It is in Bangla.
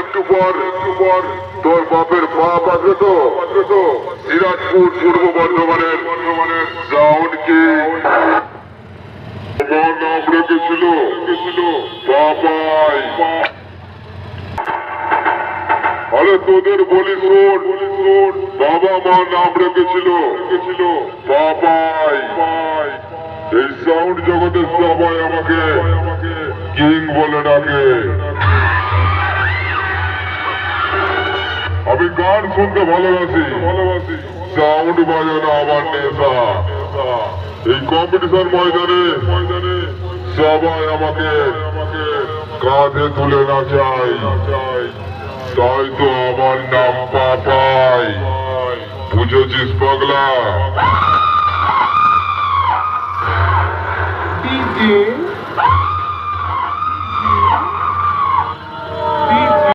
একটু পর তোর বাপের বাপ আছে তো সিরাজপুর পূর্ব বর্ধমানের সাউন্ড কি নাম রেখেছিল বাবাই। আরে তোদের বলি শোন, বাবা মা নাম রেখেছিল বাবাই। এই সাউন্ড জগতের সবাই আমাকে কিং বলে ডাকে। আমি গান শুনতে ভালোবাসি, সাউন্ড বাজানো আমার নেশা। এই কম্পিটিশন ময়দানে সবাই আমাকে কাঁধে তুলে নাচাই, তাই তো আমার নাম পাপাই। বুঝেছিস পাগলা? DJ